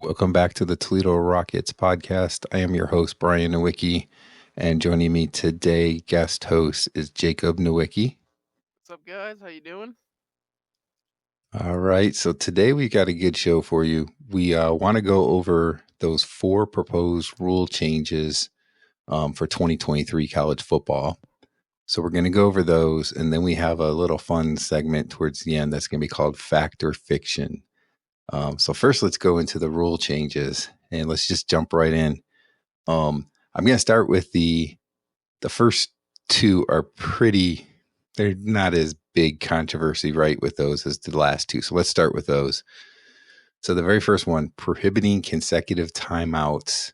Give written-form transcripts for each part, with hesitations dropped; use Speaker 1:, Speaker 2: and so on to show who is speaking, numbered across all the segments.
Speaker 1: Welcome back to the Toledo Rockets podcast. I am your host, Brian Nowicki, and joining me today, guest host, is Jakob Nowicki.
Speaker 2: What's up, guys? How you doing?
Speaker 1: All right, so today we got a good show for you. We want to go over those 4 proposed rule changes for 2023 college football. So we're going to go over those, and then we have a little fun segment towards the end that's going to be called Fact or Fiction. So first, let's go into the rule changes, and let's just jump right in. I'm going to start with the first 2 are they're not as big controversy, right, with those as the last 2. So let's start with those. So the very first one, prohibiting consecutive timeouts.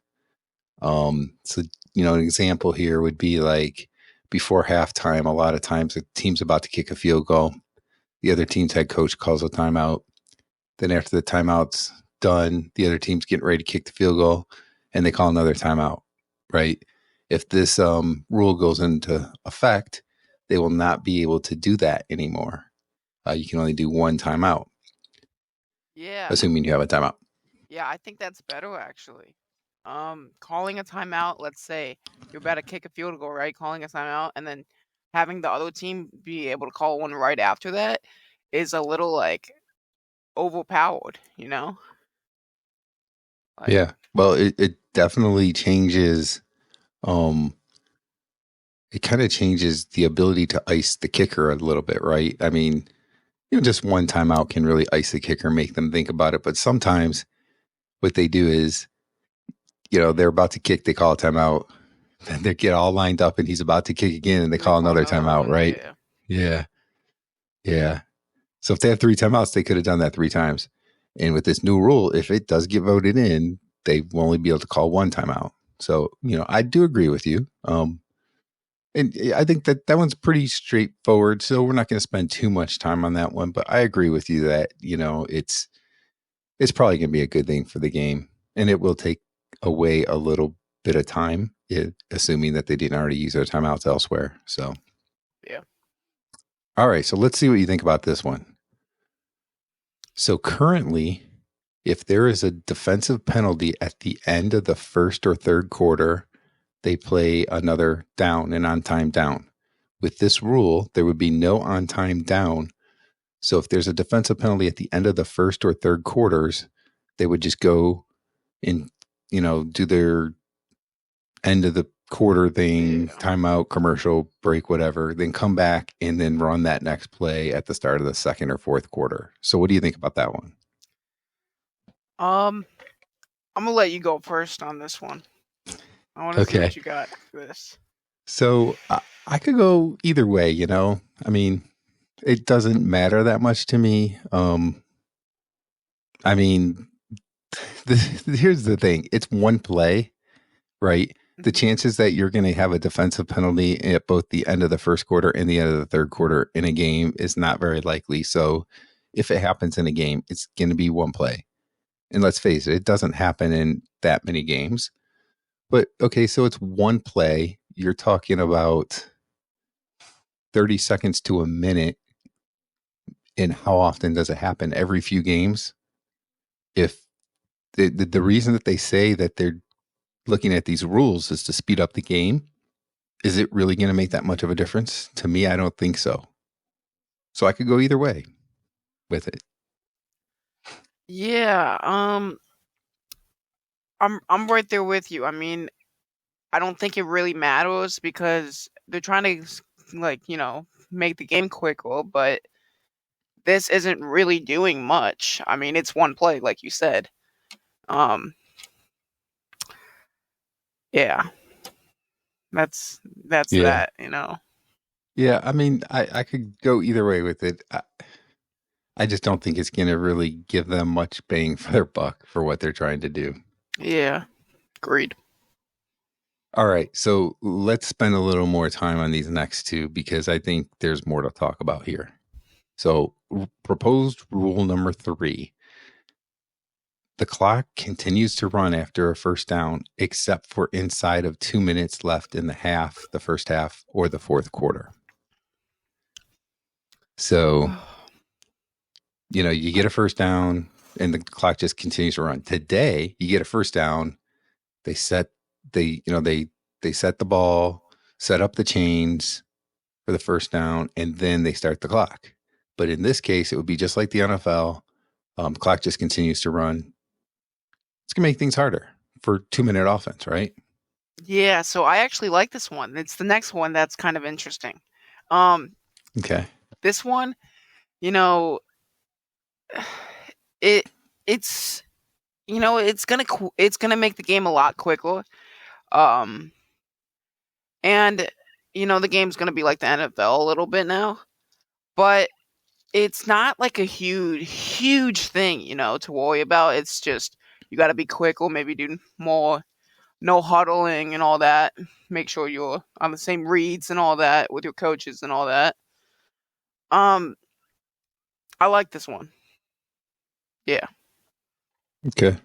Speaker 1: So, an example here would be like before halftime, a lot of times the team's about to kick a field goal. The other team's head coach calls a timeout. Then after the timeout's done, the other team's getting ready to kick the field goal and they call another timeout, right? If this rule goes into effect, they will not be able to do that anymore. You can only do one timeout,
Speaker 2: Yeah,
Speaker 1: assuming you have a timeout.
Speaker 2: yeah, I think that's better actually. Calling a timeout, let's say you're about to kick a field goal, right? Calling a timeout and then having the other team be able to call one right after that is a little like overpowered, you know? Like,
Speaker 1: Yeah. Well, it definitely changes. It kind of changes the ability to ice the kicker a little bit, right? I mean, just one timeout can really ice the kicker, make them think about it. But sometimes what they do is, they're about to kick, they call a timeout, then they get all lined up and he's about to kick again and they
Speaker 2: they
Speaker 1: call
Speaker 2: call
Speaker 1: another
Speaker 2: another
Speaker 1: timeout,
Speaker 2: one,
Speaker 1: right?
Speaker 2: yeah.
Speaker 1: Yeah. Yeah. So if they have 3 timeouts, they could have done that 3 times. And with this new rule, if it does get voted in, they will only be able to call one timeout. So, I do agree with you. And I think that one's pretty straightforward. So we're not going to spend too much time on that one. But I agree with you that, it's probably going to be a good thing for the game. And it will take away a little bit of time, assuming that they didn't already use their timeouts elsewhere. So,
Speaker 2: Yeah.
Speaker 1: all right. So let's see what you think about this one. So currently, if there is a defensive penalty at the end of the first or third quarter, they play another down, an on-time down. With this rule, there would be no on-time down. So if there's a defensive penalty at the end of the first or third quarters, they would just go and, do their end of the quarter thing,
Speaker 2: Yeah.
Speaker 1: timeout, commercial break, whatever, then come back and then run that next play at the start of the second or fourth quarter. So what do you think about that one?
Speaker 2: I'm gonna let you go first on this one. I want to see what
Speaker 1: Okay.
Speaker 2: you got for this.
Speaker 1: So I could go either way, I mean, it doesn't matter that much to me. I mean, here's the thing. It's one play, right? The
Speaker 2: Mhm.
Speaker 1: chances that you're going to have a defensive penalty at both the end of the first quarter and the end of the third quarter in a game is not very likely. So if it happens in a game, it's going to be one play. And let's face it doesn't happen in that many games. But okay, so it's one play. You're talking about 30 seconds to a minute. And how often does it happen? Every few games? If the reason that they say that they're looking at these rules is to speed up the game, is it really going to make that much of a difference? To me, I don't think so. So I could go either way with it.
Speaker 2: Yeah, I'm right there with you. I mean, I don't think it really matters because they're trying to make the game quicker, but this isn't really doing much. I mean, it's one play, like you said. Um, yeah, that's
Speaker 1: Yeah.
Speaker 2: that.
Speaker 1: Yeah. I mean, I could go either way with it. I just don't think it's going to really give them much bang for their buck for what they're trying to do.
Speaker 2: Yeah, agreed.
Speaker 1: All right. So let's spend a little more time on these next 2 because I think there's more to talk about here. So, proposed rule number 3, the clock continues to run after a first down, except for inside of 2 minutes left in the first half, or the fourth quarter. So, you get a first down. and the clock just continues to run. Today, you get a first down. They set they set the ball, set up the chains for the first down, and then they start the clock. But in this case, it would be just like the NFL. Clock just continues to run. It's gonna make things harder for 2 minute offense, right?
Speaker 2: Yeah, so I actually like this one. It's the next one that's kind of interesting. Um,
Speaker 1: Okay.
Speaker 2: this one, you know, it it's it's gonna make the game a lot quicker. Um, and the game's gonna be like the NFL a little bit now, but it's not like a huge thing, to worry about. It's just you got to be quicker, maybe do more no huddling and all that. Make sure you're on the same reads and all that with your coaches and all that. Um, I like this one. Yeah.
Speaker 1: Okay.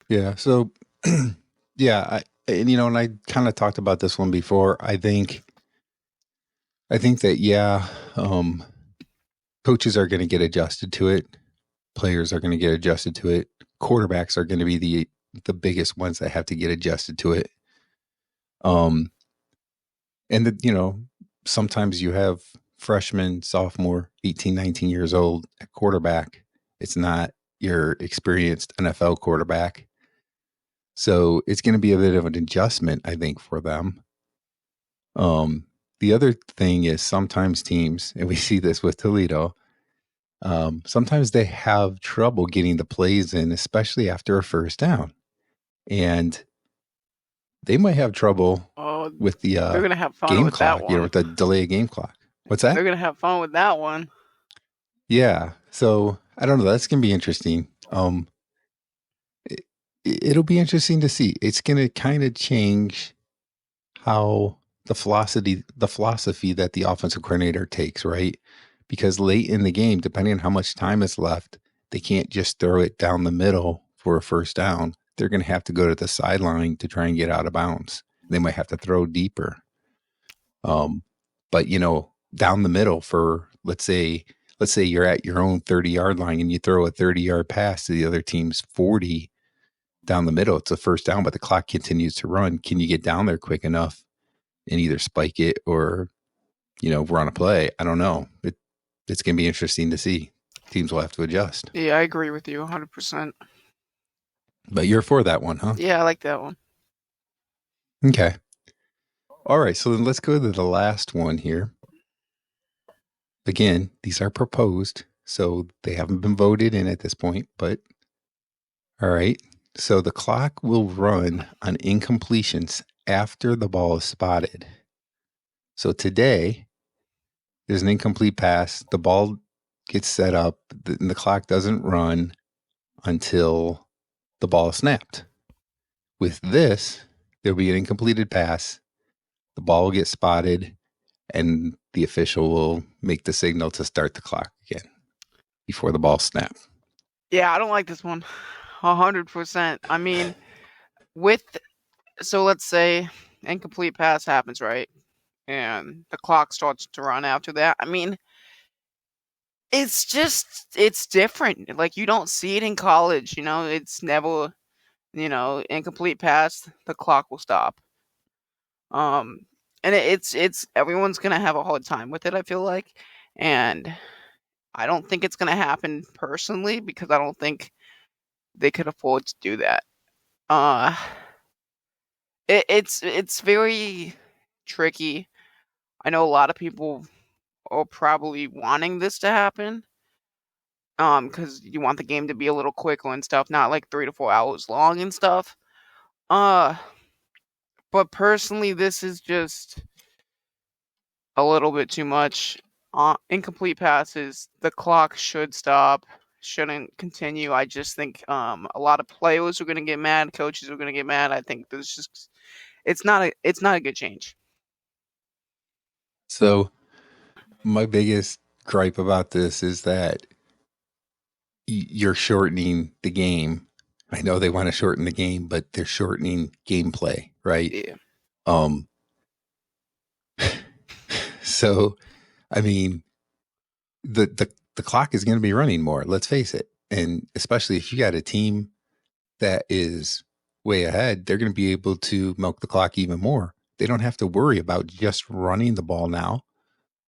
Speaker 1: Yeah. So, yeah, and I kind of talked about this one before. I think that um, coaches are going to get adjusted to it. Players are going to get adjusted to it. Quarterbacks are going to be the biggest ones that have to get adjusted to it. Um, and sometimes you have freshman, sophomore, 18, 19 years old at quarterback. It's not your experienced NFL quarterback. So it's going to be a bit of an adjustment, I think, for them. The other thing is sometimes teams, and we see this with Toledo, sometimes they have trouble getting the plays in, especially after a first down. And they might have trouble
Speaker 2: Oh,
Speaker 1: with the
Speaker 2: they're gonna have fun
Speaker 1: game
Speaker 2: with that
Speaker 1: clock,
Speaker 2: one.
Speaker 1: with the delay game clock. What's that?
Speaker 2: They're gonna have fun with that one.
Speaker 1: Yeah. So I don't know. That's going to be interesting. It, it'll be interesting to see. It's going to kind of change how the philosophy that the offensive coordinator takes, right? Because late in the game, depending on how much time is left, they can't just throw it down the middle for a first down. They're going to have to go to the sideline to try and get out of bounds. They might have to throw deeper. Um, but down the middle for let's say you're at your own 30-yard line and you throw a 30-yard pass to the other team's 40 down the middle. It's a first down, but the clock continues to run. Can you get down there quick enough and either spike it or run a play? I don't know. It's going to be interesting to see. Teams will have to adjust.
Speaker 2: Yeah, I agree with you 100%.
Speaker 1: But you're for that one, huh?
Speaker 2: Yeah, I like that one.
Speaker 1: Okay. All right. So then let's go to the last one here. Again, these are proposed, so they haven't been voted in at this point. But all right. So the clock will run on incompletions after the ball is spotted. So today, there's an incomplete pass. The ball gets set up, and the clock doesn't run until the ball is snapped. With this, there'll be an incompleted pass. The ball will get spotted, and the official will make the signal to start the clock again before the ball snaps.
Speaker 2: Yeah, I don't like this one 100%. I mean, with so let's say incomplete pass happens, right? And the clock starts to run after that. I mean, it's different. Like you don't see it in college, it's never, incomplete pass, the clock will stop. Um and it's everyone's going to have a hard time with it, I feel like. And I don't think it's going to happen personally because I don't think they could afford to do that. Uh it's very tricky. I know a lot of people are probably wanting this to happen. Because you want the game to be a little quicker and stuff, not like 3 to 4 hours long and stuff. Uh, but personally, this is just a little bit too much. Incomplete passes, the clock should stop, shouldn't continue. I just think a lot of players are gonna get mad, coaches are gonna get mad. I think this just it's not a good change.
Speaker 1: So, my biggest gripe about this is that you're shortening the game. I know they want to shorten the game, but they're shortening gameplay, right?
Speaker 2: Yeah.
Speaker 1: Um, so I mean, the clock is going to be running more. Let's face it. And especially if you got a team that is way ahead, they're going to be able to milk the clock even more. They don't have to worry about just running the ball now.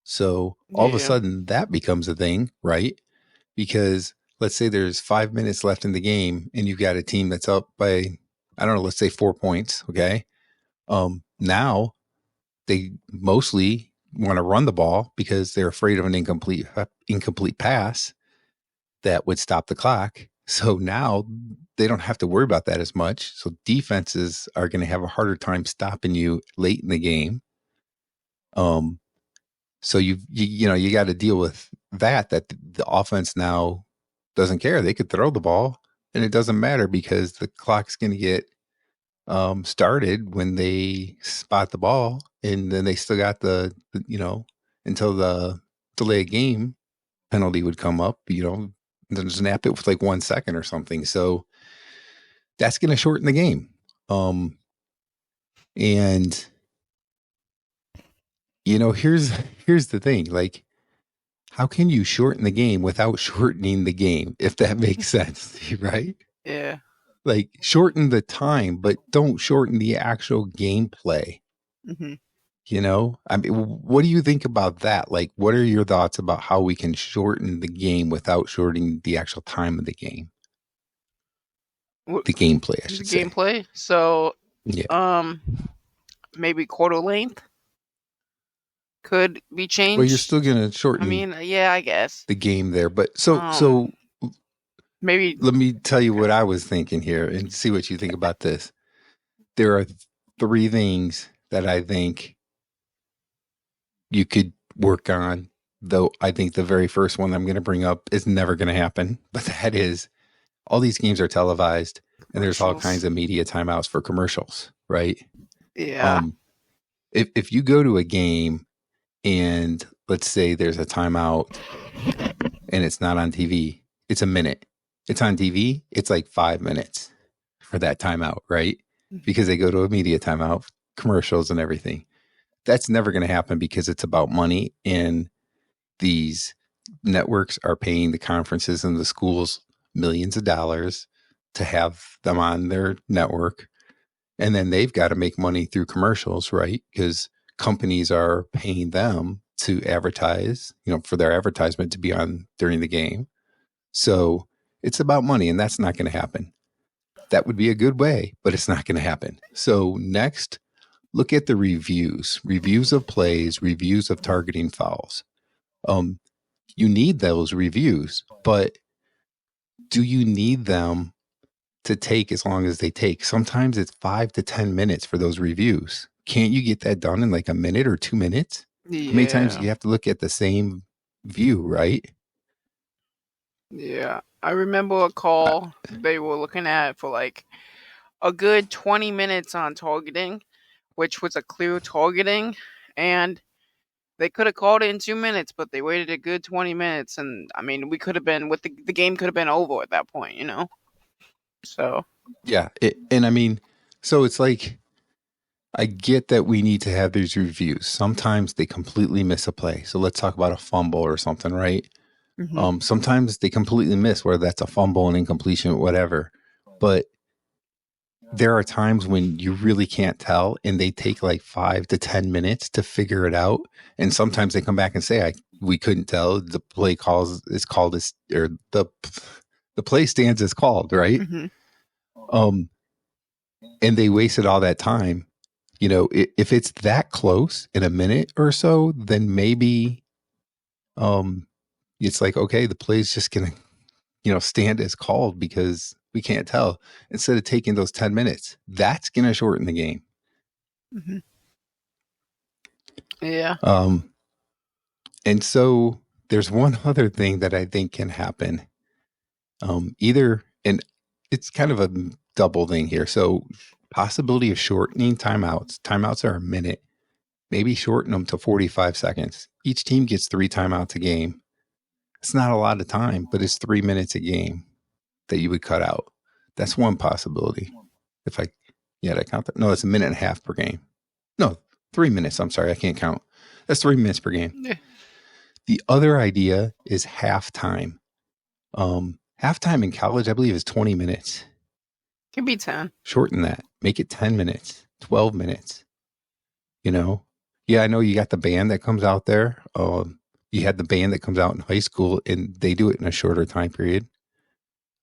Speaker 1: So all of a
Speaker 2: Yeah.
Speaker 1: sudden that becomes a thing, right? Because let's say there's 5 minutes left in the game and you've got a team that's up by, I don't know, let's say 4 points. Okay. Now they mostly want to run the ball because they're afraid of an incomplete pass that would stop the clock. So now they don't have to worry about that as much. So defenses are going to have a harder time stopping you late in the game. Um, so you got to deal with that the offense now doesn't care. They could throw the ball and it doesn't matter because the clock's going to get started when they spot the ball, and then they still got until the delay game penalty would come up, then snap it with like 1 second or something. So that's going to shorten the game. And here's the thing, like, how can you shorten the game without shortening the game, if that makes sense, right?
Speaker 2: Yeah.
Speaker 1: Like, shorten the time, but don't shorten the actual gameplay.
Speaker 2: Hmm.
Speaker 1: I mean, what do you think about that? Like, what are your thoughts about how we can shorten the game without shortening the actual time of the game?
Speaker 2: What
Speaker 1: The gameplay, I
Speaker 2: the
Speaker 1: should say.
Speaker 2: gameplay? So,
Speaker 1: Yeah.
Speaker 2: um, maybe quarter length could be
Speaker 1: Well, you're
Speaker 2: changed.
Speaker 1: still going to
Speaker 2: I
Speaker 1: shorten
Speaker 2: mean, yeah, I guess.
Speaker 1: the game there, but so
Speaker 2: Um,
Speaker 1: so
Speaker 2: maybe.
Speaker 1: let me tell you
Speaker 2: Okay.
Speaker 1: what I was thinking here and see what you think about this. There are three things that I think you could work on, though I think the very first one I'm going to bring up is never going to happen, but that is all these games are televised and there's all kinds
Speaker 2: Commercials.
Speaker 1: of media timeouts for commercials, right?
Speaker 2: Yeah.
Speaker 1: Um, if you go to a game and let's say there's a timeout and it's not on TV, it's a minute. It's on TV, it's like 5 minutes for that timeout, right?
Speaker 2: Mhm.
Speaker 1: Because they go to a media timeout, commercials and everything. That's never going to happen because it's about money, and these networks are paying the conferences and the schools millions of dollars to have them on their network. And then they've got to make money through commercials, right? Because companies are paying them to advertise, for their advertisement to be on during the game. So it's about money, and that's not going to happen. That would be a good way, but it's not going to happen. So next, look at the reviews of plays, reviews of targeting fouls. Um, you need those reviews, but do you need them to take as long as they take? Sometimes it's 5 to 10 minutes for those reviews. Can't you get that done in like a minute or 2 minutes? How many times do
Speaker 2: Yeah.
Speaker 1: you have to look at the same view, right?
Speaker 2: Yeah. I remember a
Speaker 1: Uh,
Speaker 2: call they were looking at for like a good 20 minutes on targeting, which was a clear targeting, and they could have called it in 2 minutes, but they waited a good 20 minutes, and I mean, we could have been with the game could have been over at that point, you know. So.
Speaker 1: yeah. And I mean, so it's like, I get that we need to have these reviews. Sometimes they completely miss a play. So let's talk about a fumble or something, right?
Speaker 2: Hmm.
Speaker 1: Sometimes they completely miss, whether that's a fumble, an incompletion, whatever. But there are times when you really can't tell, and they take like 5 to 10 minutes to figure it out. And sometimes they come back and say, we couldn't tell. The play calls is called as, or the play stands as called, right?
Speaker 2: Hmm.
Speaker 1: Um, and they wasted all that time. If it's that close in a minute or so, then maybe um, it's like, okay, the play's just gonna, stand as called because we can't tell. Instead of taking those 10 minutes, that's gonna shorten the game.
Speaker 2: Hmm. Yeah.
Speaker 1: Um, and so there's one other thing that I think can happen. Either, and it's kind of a double thing here. So possibility of shortening timeouts. Timeouts are a minute. Maybe shorten them to 45 seconds. Each team gets 3 timeouts a game. It's not a lot of time, but it's 3 minutes a game that you would cut out. That's one possibility. If I, yeah, did I count that? No, it's a minute and a half per game. No, 3 minutes. I'm sorry, I can't count. That's 3 minutes per game.
Speaker 2: Yeah.
Speaker 1: The other idea is halftime. Halftime in college, I believe, is 20 minutes.
Speaker 2: Can be 10.
Speaker 1: Shorten that. Make it 10 minutes, 12 minutes. You know? Yeah, I know you got the band that comes out there. You had the band that comes out in high school, and they do it in a shorter time period.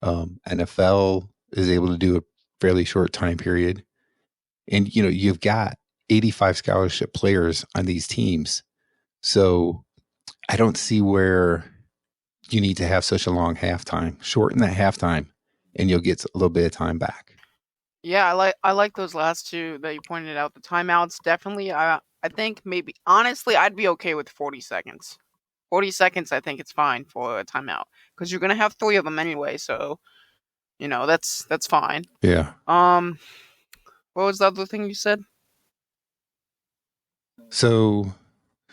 Speaker 1: NFL is able to do a fairly short time period. And, you've got 85 scholarship players on these teams. So I don't see where you need to have such a long halftime. Shorten that halftime, and you'll get a little bit of time back.
Speaker 2: Yeah, I like those last two that you pointed out. The timeouts definitely. I think maybe honestly, I'd be okay with 40 seconds. 40 seconds, I think it's fine for a timeout because you're gonna have three of them anyway. So that's fine.
Speaker 1: Yeah.
Speaker 2: Um, what was the other thing you said?
Speaker 1: So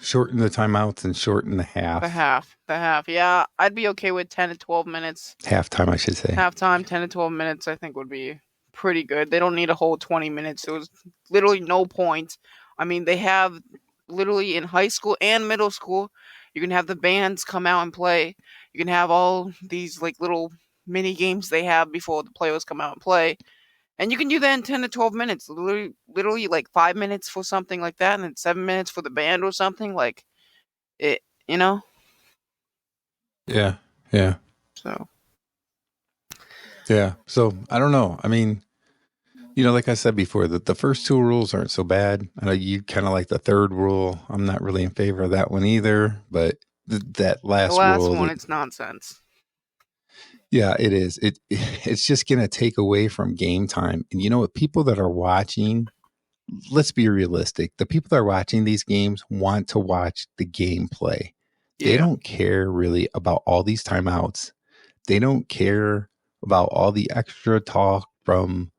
Speaker 1: shorten the timeouts and shorten the
Speaker 2: The
Speaker 1: half.
Speaker 2: half. The half. Yeah, I'd be okay with 10 to 12 minutes.
Speaker 1: Halftime, I should say.
Speaker 2: Halftime, 10 to 12 minutes, I think would be pretty good. They don't need a whole 20 minutes. There was literally no point. I mean, they have literally in high school and middle school, you can have the bands come out and play. You can have all these like little mini games they have before the players come out and play. And you can do that in 10 to 12 minutes. Literally like 5 minutes for something like that, and then 7 minutes for the band or something. Like it, you know?
Speaker 1: Yeah. Yeah.
Speaker 2: So,
Speaker 1: Yeah. So I don't know. I mean, like I said before, the first two rules aren't so bad. I know you kind of like the third rule. I'm not really in favor of that one either. But that
Speaker 2: the
Speaker 1: last
Speaker 2: last
Speaker 1: rule,
Speaker 2: one, it's nonsense.
Speaker 1: yeah, it is. It's just going to take away from game time. And you know what? People that are watching, let's be realistic. The people that are watching these games want to watch the gameplay. They
Speaker 2: Yeah.
Speaker 1: don't care really about all these timeouts. They don't care about all the extra talk from,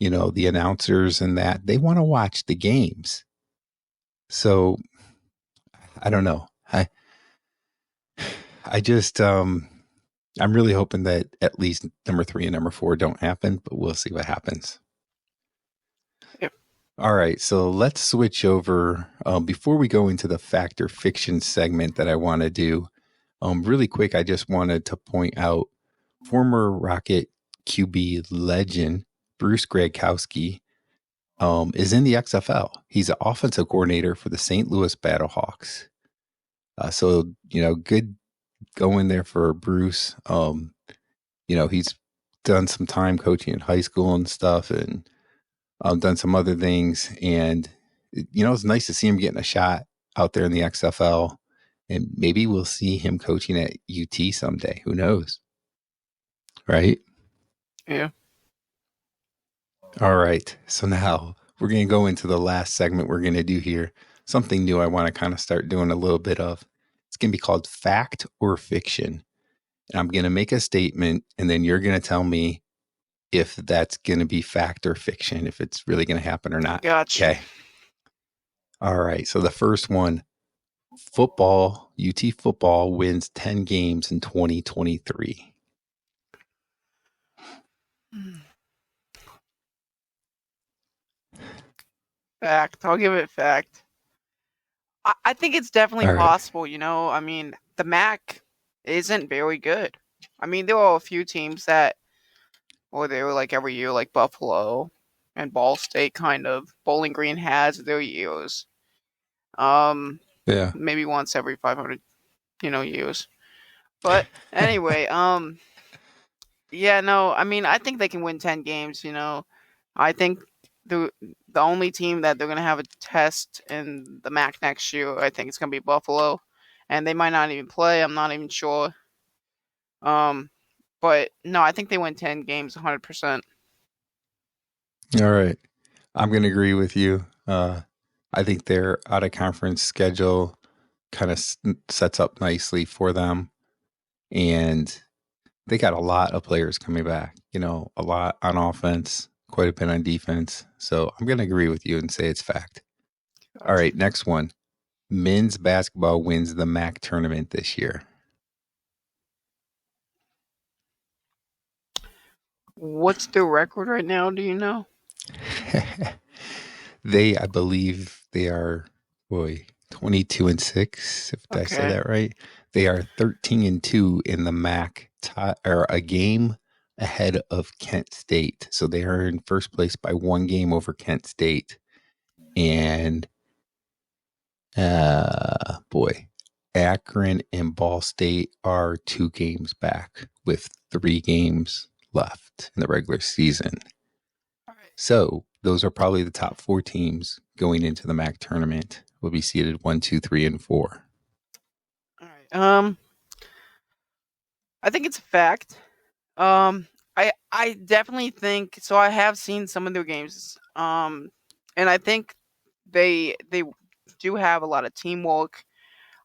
Speaker 1: the announcers and that. They want to watch the games. So I don't know. I just I'm really hoping that at least number 3 and number 4 don't happen, but we'll see what happens.
Speaker 2: Yeah.
Speaker 1: All right, so let's switch over. Before we go into the fact or fiction segment that I want to do, really quick, I just wanted to point out former Rocket QB legend Bruce Gradkowski is in the XFL. He's an offensive coordinator for the St. Louis Battlehawks. So, good going there for Bruce. He's done some time coaching in high school and stuff, and done some other things. And, it's nice to see him getting a shot out there in the XFL. And maybe we'll see him coaching at UT someday. Who knows? Right?
Speaker 2: Yeah.
Speaker 1: All right. So now we're going to go into the last segment we're going to do here. Something new I want to kind of start doing a little bit of. It's going to be called Fact or Fiction. And I'm going to make a statement, and then you're going to tell me if that's going to be fact or fiction, if it's really going to happen or not.
Speaker 2: Gotcha.
Speaker 1: Okay. All right. So the first one, UT football wins 10 games in 2023.
Speaker 2: Fact. I'll give it fact. I think it's definitely
Speaker 1: All right.
Speaker 2: possible, I mean, the MAC isn't very good. I mean, there are a few teams that, or they were like every year, like Buffalo and Ball State, kind of. Bowling Green has their years.
Speaker 1: Yeah.
Speaker 2: Maybe once every 500, years. But anyway, yeah, no, I mean, I think they can win 10 games, I think the the only team that they're going to have a test in the MAC next year, I think it's going to be Buffalo, and they might not even play. I'm not even sure. Um, but no, I think they win 10 games 100%.
Speaker 1: All right. I'm going to agree with you. I think their out of conference schedule kind of sets up nicely for them. And they got a lot of players coming back, a lot on offense, quite a bit on defense. So I'm going to agree with you and say it's fact.
Speaker 2: Gotcha.
Speaker 1: All right, next one. Men's basketball wins the MAC tournament this year.
Speaker 2: What's the record right now? Do you know?
Speaker 1: I believe they are, 22-6, if I said
Speaker 2: Okay.
Speaker 1: that right. They are 13-2 in the MAC or a game ahead of Kent State. So they are in first place by one game over Kent State. And boy, Akron and Ball State are 2 games back with 3 games left in the regular season.
Speaker 2: All right.
Speaker 1: So those are probably the top 4 teams going into the MAC tournament. Will be seeded 1, 2, 3, and 4.
Speaker 2: All right. I think it's a fact. Um, I definitely think so. I have seen some of their games. And I think they do have a lot of teamwork.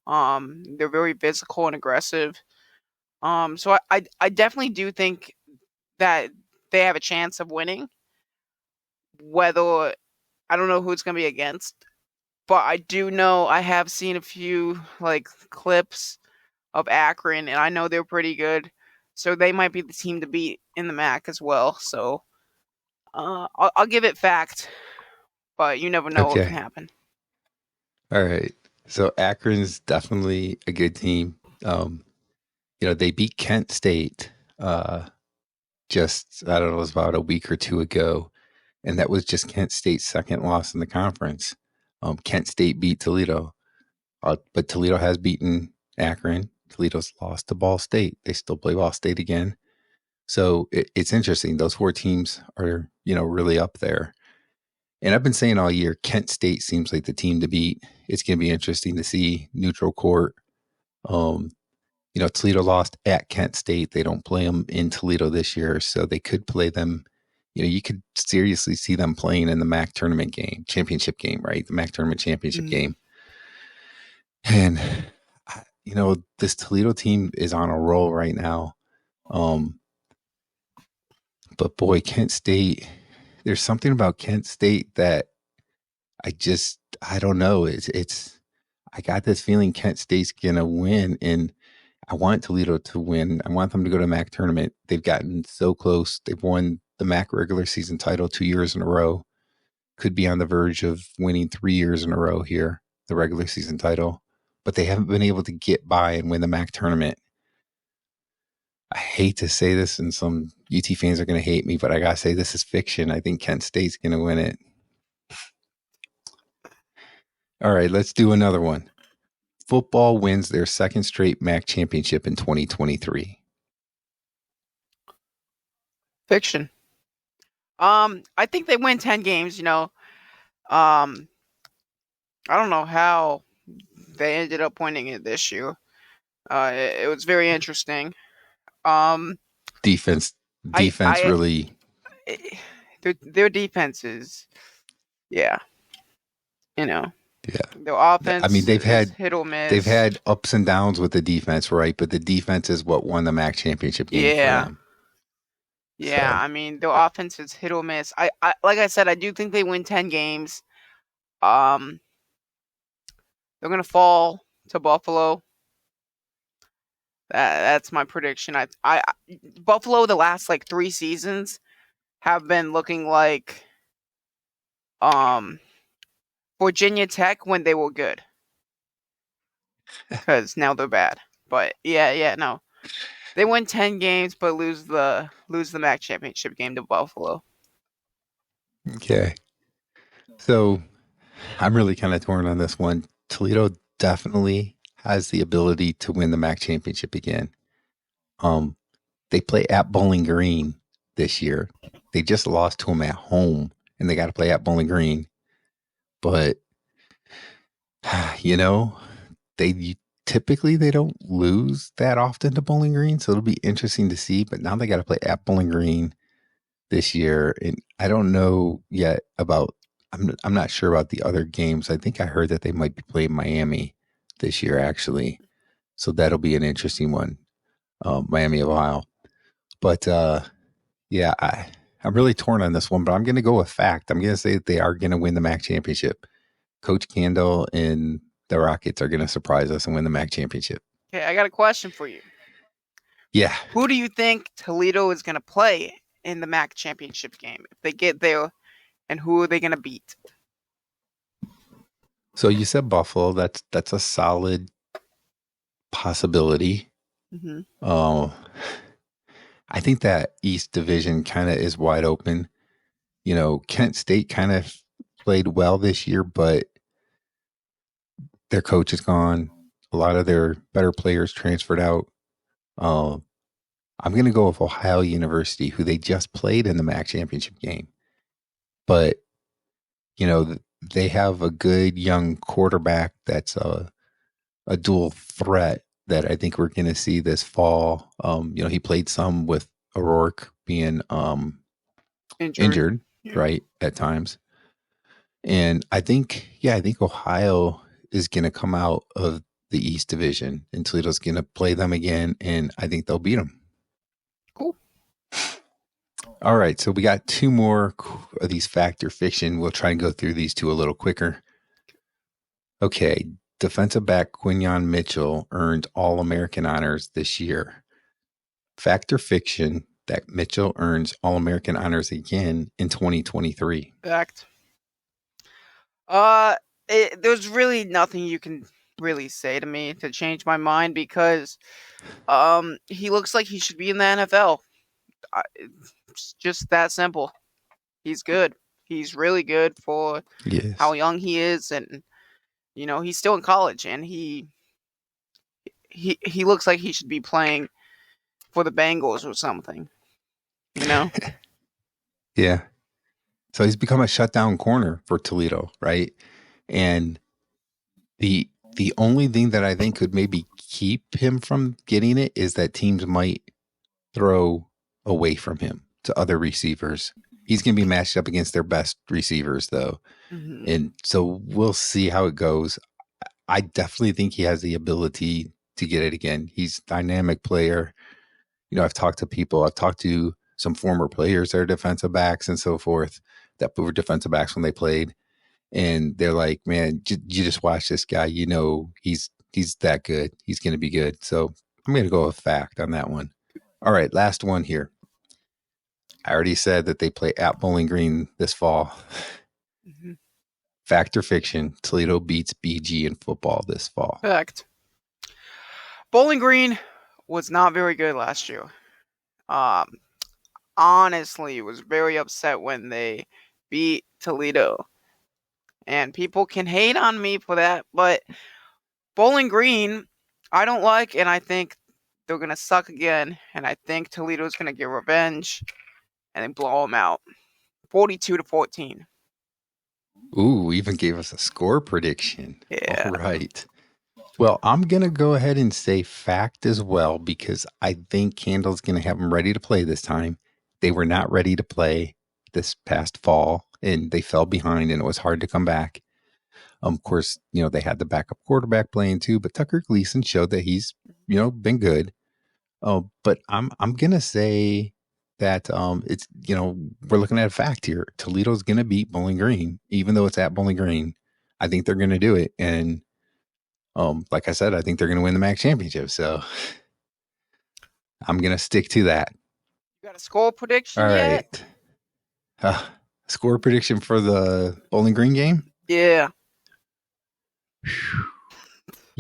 Speaker 2: They're very physical and aggressive. So I definitely do think that they have a chance of winning. Whether I don't know who it's gonna be against, but I do know I have seen a few like clips of Akron, and I know they're pretty good. So they might be the team to beat in the MAC as well. So I'll give it fact, but you never know what can
Speaker 1: Okay.
Speaker 2: happen.
Speaker 1: All right. So Akron's definitely a good team. Um, they beat Kent State just, I don't know, it was about a week or two ago. And that was just Kent State's second loss in the conference. Kent State beat Toledo, but Toledo has beaten Akron. Toledo's lost to Ball State. They still play Ball State again. So it's interesting. Those 4 teams are, really up there. And I've been saying all year, Kent State seems like the team to beat. It's going to be interesting to see neutral court. Um, Toledo lost at Kent State. They don't play them in Toledo this year, so they could play them. You could seriously see them playing in the MAC tournament game, championship game, right? The MAC tournament championship
Speaker 2: Mm.
Speaker 1: game. And this Toledo team is on a roll right now. Um, but boy, Kent State, there's something about Kent State that I don't know. I got this feeling Kent State's gonna win, and I want Toledo to win. I want them to go to MAC tournament. They've gotten so close. They've won the MAC regular season title 2 years in a row. Could be on the verge of winning 3 years in a row here, the regular season title, but they haven't been able to get by and win the MAC tournament. I hate to say this, and some UT fans are going to hate me, but I gotta say this is fiction. I think Kent State's going to win it. All right, let's do another one. Football wins their second straight MAC championship in 2023.
Speaker 2: Fiction. I think they win 10 games. Um, I don't know how they ended up winning it this year. It was very interesting. Um,
Speaker 1: Defense,
Speaker 2: I
Speaker 1: defense
Speaker 2: I
Speaker 1: really,
Speaker 2: their defense is, yeah, you know,
Speaker 1: yeah.
Speaker 2: their
Speaker 1: I mean,
Speaker 2: offense is hit or
Speaker 1: they've
Speaker 2: miss.
Speaker 1: had ups and downs with the defense, right? But the defense is what won the MAC championship game for
Speaker 2: Yeah,
Speaker 1: them.
Speaker 2: yeah.
Speaker 1: So
Speaker 2: I mean, their offense is hit or miss. I like I said, I do think they win 10 games. Um, they're gonna fall to Buffalo. That's my prediction. Buffalo the last like 3 seasons have been looking like um Virginia Tech when they were good, because now they're bad. But yeah, no, they win 10 games, but lose the MAC championship game to Buffalo.
Speaker 1: okay, so I'm really kind of torn on this one. Toledo definitely has the ability to win the MAC championship again. Um, they play at Bowling Green this year. They just lost to them at home, and they got to play at Bowling Green. But you know, they typically they don't lose that often to Bowling Green, so it'll be interesting to see. But now they got to play at Bowling Green this year, and I don't know yet about. I'm not sure about the other games. I think I heard that they might be playing Miami this year, actually. So that'll be an interesting one, Miami of Ohio. But yeah, I'm really torn on this one. But I'm going to go with fact. I'm going to say that they are going to win the MAC championship. Coach Candle and the Rockets are going to surprise us and win the MAC championship.
Speaker 2: Okay, I got a question for you.
Speaker 1: Yeah.
Speaker 2: Who do you think Toledo is gonna play in the MAC championship game if they get there, and who are they gonna beat?
Speaker 1: So you said Buffalo. That's a solid possibility.
Speaker 2: Hmm.
Speaker 1: Oh. I think that East Division kind of is wide open. Kent State kind of played well this year, but their coach is gone. A lot of their better players transferred out. Uh, I'm going to go with Ohio University, who they just played in the MAC championship game. But, they have a good young quarterback that's a dual threat that I think we're going to see this fall. He played some with O'Rourke being
Speaker 2: Injured.
Speaker 1: injured,
Speaker 2: Yeah.
Speaker 1: right, at times. And I think Ohio is going to come out of the East Division, and Toledo's going to play them again, and I think they'll beat them.
Speaker 2: Cool.
Speaker 1: All right, so we got two more of these fact or fiction. We'll try and go through these two a little quicker. Okay, defensive back Quinyon Mitchell earned All-American honors this year. Fact or fiction that Mitchell earns All-American honors again in 2023?
Speaker 2: Fact. There's really nothing you can really say to me to change my mind because he looks like he should be in the NFL. It's just that simple. He's good. He's really good for how
Speaker 1: Yes.
Speaker 2: young he is, and he's still in college, and he looks like he should be playing for the Bengals or something. You know.
Speaker 1: Yeah. So he's become a shutdown corner for Toledo, right? And the only thing that I think could maybe keep him from getting it is that teams might throw away from him to other receivers. He's going to be matched up against their best receivers, though.
Speaker 2: Hmm.
Speaker 1: And so we'll see how it goes. I definitely think he has the ability to get it again. He's a dynamic player. I've talked to people, I've talked to some former players that are defensive backs and so forth that were defensive backs when they played. And they're like, man, you just watch this guy. He's that good. He's going to be good. So I'm going to go with fact on that one. All right, last one here. I already said that they play at Bowling Green this fall.
Speaker 2: Hmm.
Speaker 1: Fact or fiction, Toledo beats BG in football this fall.
Speaker 2: Fact. Bowling Green was not very good last year. Um, Honestly, was very upset when they beat Toledo. And people can hate on me for that, but Bowling Green, I don't like, and I think they're going to suck again. And I think Toledo's going to get revenge and then blow them out 42-14.
Speaker 1: Ooh, even gave us a score prediction. All
Speaker 2: Yeah.
Speaker 1: right. Well, I'm going to go ahead and say fact as well because I think Candle's going to have them ready to play this time. They were not ready to play this past fall and they fell behind and it was hard to come back. Of course, they had the backup quarterback playing too, but Tucker Gleason showed that he's, been good. Oh, but I'm going to say that it's, we're looking at a fact here. Toledo's going to beat Bowling Green, even though it's at Bowling Green. I think they're going to do it. And like I said, I think they're going to win the MAC championship. So I'm going to stick to that.
Speaker 2: You got a score
Speaker 1: All
Speaker 2: prediction yet?
Speaker 1: right. Uh, Score prediction for the Bowling Green game?
Speaker 2: Yeah.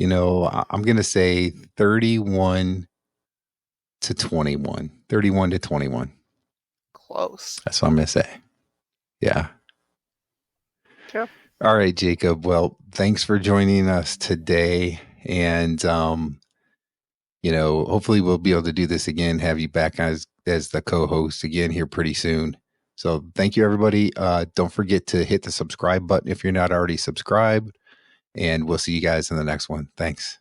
Speaker 1: I'm going to say 31 to 21. 31 to 21.
Speaker 2: Close.
Speaker 1: That's what I'm going to say. Yeah.
Speaker 2: Yeah.
Speaker 1: All right, Jacob. Well, thanks for joining us today. And, hopefully we'll be able to do this again, have you back as the co-host again here pretty soon. So thank you, everybody. Don't forget to hit the subscribe button if you're not already subscribed. And we'll see you guys in the next one. Thanks.